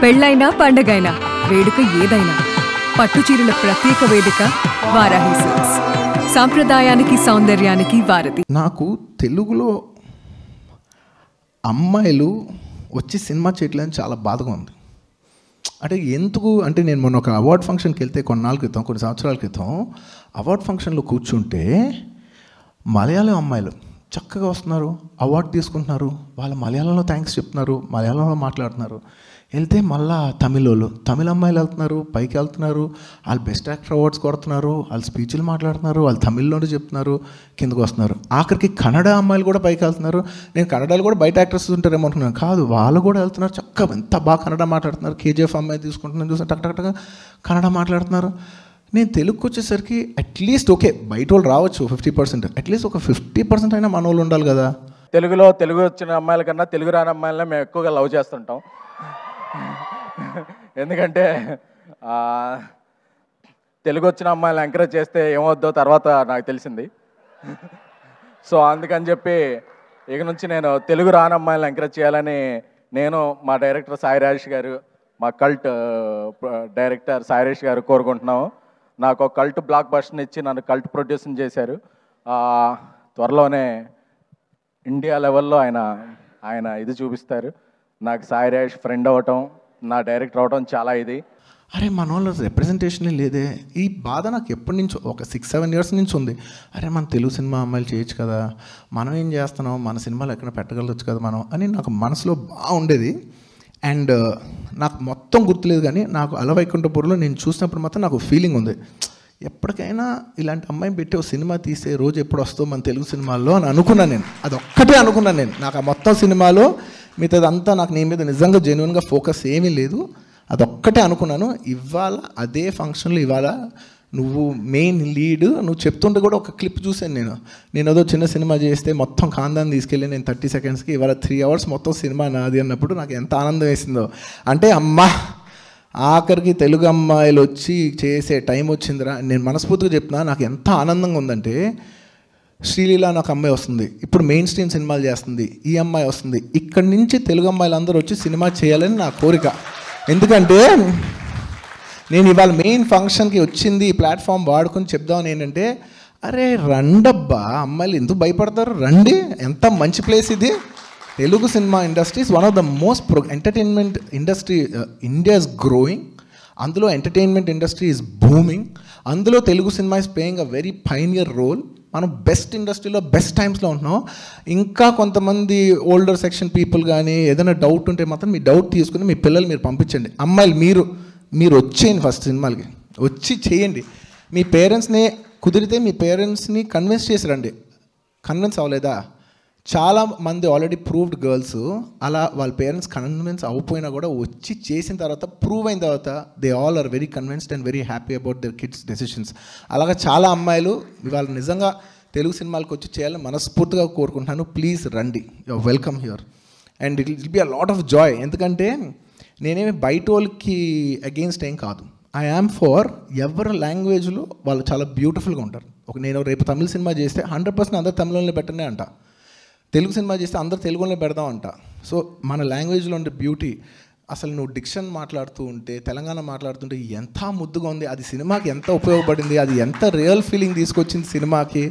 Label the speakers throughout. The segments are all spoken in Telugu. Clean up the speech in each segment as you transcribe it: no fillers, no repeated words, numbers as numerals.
Speaker 1: పెళ్ళైనా పండగైనా వేడుక ఏదైనా పట్టుచీరల ప్రత్యేక వేదిక వారాహి సిల్క్స్. సాంప్రదాయానికి సౌందర్యానికి వారధి.
Speaker 2: నాకు తెలుగులో అమ్మాయిలు వచ్చి సినిమా చేయట్లేదని చాలా బాధగా ఉంది. అంటే ఎందుకు అంటే నేను మొన్న ఒక అవార్డ్ ఫంక్షన్కి వెళ్తే కొన్ని సంవత్సరాల క్రితం అవార్డ్ ఫంక్షన్లో కూర్చుంటే మలయాళం అమ్మాయిలు చక్కగా వస్తున్నారు, అవార్డు తీసుకుంటున్నారు, వాళ్ళు మలయాళంలో థ్యాంక్స్ చెప్తున్నారు, మలయాళంలో మాట్లాడుతున్నారు. వెళ్తే మళ్ళా తమిళ అమ్మాయిలు వెళ్తున్నారు, పైకి వెళ్తున్నారు, వాళ్ళు బెస్ట్ యాక్టర్ అవార్డ్స్ కొడుతున్నారు, వాళ్ళు స్పీచ్లు మాట్లాడుతున్నారు, వాళ్ళు తమిళ్లోనే చెప్తున్నారు, కిందకు వస్తున్నారు. ఆఖరికి కన్నడ అమ్మాయిలు కూడా పైకి వెళ్తున్నారు. నేను కన్నడలో కూడా బయట యాక్టర్స్ ఉంటారేమో అనుకున్నాను, కాదు వాళ్ళు కూడా వెళ్తున్నారు, చక్కగా ఎంత బాగా కన్నడ మాట్లాడుతున్నారు. కేజీఎఫ్ అమ్మాయి తీసుకుంటున్నాను చూసి టక్ కన్నడ మాట్లాడుతున్నారు. నేను తెలుగుకి వచ్చేసరికి అట్లీస్ట్ ఓకే బయట వాళ్ళు రావచ్చు 50%, అట్లీస్ట్ ఒక 50% అయినా మన వాళ్ళు ఉండాలి కదా.
Speaker 3: తెలుగు వచ్చిన అమ్మాయిల కన్నా తెలుగు రాని అమ్మాయిలనే మేము ఎక్కువగా లవ్ చేస్తుంటాం. ఎందుకంటే తెలుగు వచ్చిన అమ్మాయిలు ఎంకరేజ్ చేస్తే ఏమవుద్దో తర్వాత నాకు తెలిసింది. సో అందుకని చెప్పి ఇక నుంచి నేను తెలుగు రాని అమ్మాయిలను ఎంకరేజ్ చేయాలని నేను, మా డైరెక్టర్ సాయిరాజ్ గారు, మా కల్ట్ డైరెక్టర్ సాయిరాజ్ గారు కోరుకుంటున్నాము. నాకు ఒక కల్ట్ బ్లాక్ బస్టర్ని ఇచ్చి నన్ను కల్ట్ ప్రొడ్యూసింగ్ చేశారు. త్వరలోనే ఇండియా లెవెల్లో ఆయన ఇది చూపిస్తారు. నాకు సాయిరాజ్ ఫ్రెండ్ అవ్వటం, నా డైరెక్టర్ అవ్వటం చాలా ఇది.
Speaker 2: అరే మన వాళ్ళ రిప్రజెంటేషనే లేదే. ఈ బాధ నాకు ఎప్పటి నుంచో ఒక 6-7 years నుంచి ఉంది. అరే మన తెలుగు సినిమా అమ్మాయిలు చేయొచ్చు కదా, మనం ఏం చేస్తున్నాం, మన సినిమాలు ఎక్కడ పెట్టగలవచ్చు కదా మనం అని నాకు మనసులో బాగుండేది. అండ్ నాకు మొత్తం గుర్తులేదు కానీ నాకు అలవైకుంఠపురంలో నేను చూసినప్పుడు మాత్రం నాకు ఫీలింగ్ ఉంది, ఎప్పటికైనా ఇలాంటి అమ్మాయిని పెట్టి ఒక సినిమా తీసే రోజు ఎప్పుడు వస్తుందో మన తెలుగు సినిమాల్లో అని అనుకున్నాను నేను. అదొక్కటే అనుకున్నాను నేను. నాకు ఆ మొత్తం సినిమాలో మిగతాదంతా నాకు నీ మీద నిజంగా జెన్యున్గా ఫోకస్ ఏమీ లేదు, అదొక్కటే అనుకున్నాను. ఇవాళ అదే ఫంక్షన్లో ఇవాళ నువ్వు మెయిన్ లీడ్, నువ్వు చెప్తుంటే కూడా ఒక క్లిప్ చూశాను నేను ఏదో చిన్న సినిమా చేస్తే మొత్తం ఖాందాన్ని తీసుకెళ్ళి నేను 30 secondsకి ఇవాళ 3 hours మొత్తం సినిమా నాది అన్నప్పుడు నాకు ఎంత ఆనందం వేసిందో. అంటే అమ్మా ఆఖరికి తెలుగు అమ్మాయిలు వచ్చి చేసే టైం వచ్చిందిరా. నేను మనస్ఫూర్తిగా చెప్తున్నా, నాకు ఎంత ఆనందంగా ఉందంటే శ్రీలీల నాకు అమ్మాయి వస్తుంది, ఇప్పుడు మెయిన్ స్ట్రీమ్ సినిమాలు చేస్తుంది, ఈ అమ్మాయి వస్తుంది, ఇక్కడి నుంచి తెలుగు అమ్మాయిలు అందరూ వచ్చి సినిమా చేయాలని నా కోరిక. ఎందుకంటే నేను ఇవాళ మెయిన్ ఫంక్షన్కి వచ్చింది ఈ ప్లాట్ఫామ్ వాడుకొని చెప్దామని ఏంటంటే, అరే రండబ్బా అమ్మాయిలు ఎందుకు భయపడతారు, రండి, ఎంత మంచి ప్లేస్ ఇది. Telugu cinema industry is one of the most entertainment industry India is growing. అందులో ఎంటర్టైన్మెంట్ ఇండస్ట్రీ ఈజ్ బూమింగ్. అందులో Telugu cinema is playing a very pioneer role. మనం బెస్ట్ ఇండస్ట్రీలో బెస్ట్ టైమ్స్లో ఉంటున్నాం. ఇంకా కొంతమంది ఓల్డర్ సెక్షన్ పీపుల్ కానీ ఏదైనా డౌట్ ఉంటే మాత్రం మీ డౌట్ తీసుకుని మీ పిల్లలు మీరు పంపించండి. అమ్మాయిలు మీరు వచ్చేయండి, ఫస్ట్ సినిమాలకి వచ్చి చేయండి. మీ పేరెంట్స్ని కుదిరితే మీ పేరెంట్స్ని కన్విన్స్ చేసి రండి. కన్విన్స్ అవ్వలేదా, చాలా మంది ఆల్రెడీ ప్రూవ్డ్ గర్ల్స్ అలా వాళ్ళ పేరెంట్స్ కన్విన్స్ అవ్వకపోయినా కూడా వచ్చి చేసిన తర్వాత ప్రూవ్ అయిన తర్వాత they all are very convinced and very happy about their kids decisions. అలాగా చాలా అమ్మాయిలు ఇవాళ నిజంగా తెలుగు సినిమాలకు వచ్చి చేయాలని మనస్ఫూర్తిగా కోరుకుంటున్నాను. ప్లీజ్ రండి, you are welcome here and it will be a lot of joy. ఎందుకంటే నేనేమి బయట వాళ్ళకి అగెయిన్స్ట్ ఏం కాదు. ఐ యామ్ ఫర్ ఎవరి లాంగ్వేజ్లో వాళ్ళు చాలా బ్యూటిఫుల్గా ఉంటారు. నేను రేపు తమిళ సినిమా చేస్తే 100% అందరు తమిళంలో పెట్టనే అంట, తెలుగు సినిమా చేస్తే అందరు తెలుగులో పెడదాం అంట. సో మన లాంగ్వేజ్లో ఉండే బ్యూటీ, అసలు నువ్వు డిక్షన్ మాట్లాడుతూ ఉంటే, తెలంగాణ మాట్లాడుతుంటే ఎంత ముద్దుగా ఉంది, అది సినిమాకి ఎంత ఉపయోగపడింది, అది ఎంత రియల్ ఫీలింగ్ తీసుకొచ్చింది సినిమాకి,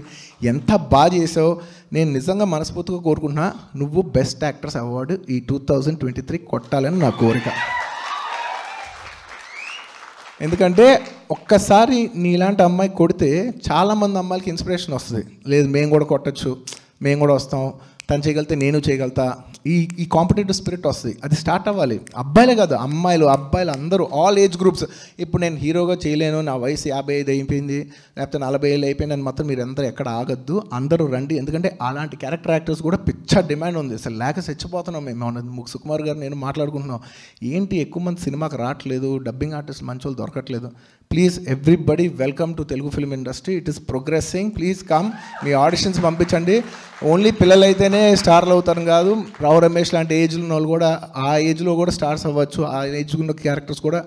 Speaker 2: ఎంత బాగా చేసావు. నేను నిజంగా మనస్ఫూర్తిగా కోరుకుంటున్నా నువ్వు బెస్ట్ యాక్టర్స్ అవార్డు ఈ 2023 కొట్టాలని నా కోరిక. ఎందుకంటే ఒక్కసారి నీలాంటి అమ్మాయి కొడితే చాలామంది అమ్మాయిలకి ఇన్స్పిరేషన్ వస్తుంది, లేదు మేము కూడా కొట్టచ్చు, మేము కూడా వస్తాం, తను చేయగలితే నేను చేయగలుగుతా, ఈ కాంపిటేటివ్ స్పిరిట్ వస్తుంది. అది స్టార్ట్ అవ్వాలి. అబ్బాయిలే కాదు, అబ్బాయిలు అందరూ ఆల్ ఏజ్ గ్రూప్స్. ఇప్పుడు నేను హీరోగా చేయలేను, నా వయసు 55 అయిపోయింది, లేకపోతే 40 ఏళ్ళు అయిపోయింది అని మాత్రం మీరు అందరూ ఎక్కడ ఆగద్దు, అందరూ రండి. ఎందుకంటే అలాంటి క్యారెక్టర్ యాక్టర్స్ కూడా పిచ్చ డిమాండ్ ఉంది. అసలు లేక చచ్చిపోతున్నాం మేము. సుకుమార్ గారు నేను మాట్లాడుకుంటున్నాం, ఏంటి ఎక్కువ మంది సినిమాకి రావట్లేదు, డబ్బింగ్ ఆర్టిస్ట్ మంచి వాళ్ళు దొరకట్లేదు. Please everybody welcome to Telugu film industry. It is progressing. Please come, me auditions పంపించండి. ఓన్లీ పిల్లలు అయితేనే స్టార్లు అవుతారు కాదు, రావు రమేష్ లాంటి ఏజ్లో ఉన్న వాళ్ళు కూడా ఆ ఏజ్లో కూడా స్టార్స్ అవ్వచ్చు. ఆ ఏజ్ ఉన్న క్యారెక్టర్స్ కూడా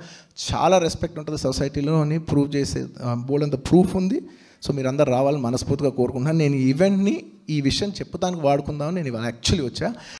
Speaker 2: చాలా రెస్పెక్ట్ ఉంటుంది సొసైటీలో అని ప్రూవ్ చేసే బోల్డంత ప్రూఫ్ ఉంది. సో మీరు అందరు రావాలని మనస్ఫూర్తిగా కోరుకుంటున్నాను. నేను ఈవెంట్ని ఈ విషయం చెప్పుతానికి వాడుకుందామని నేను యాక్చువల్లీ వచ్చా.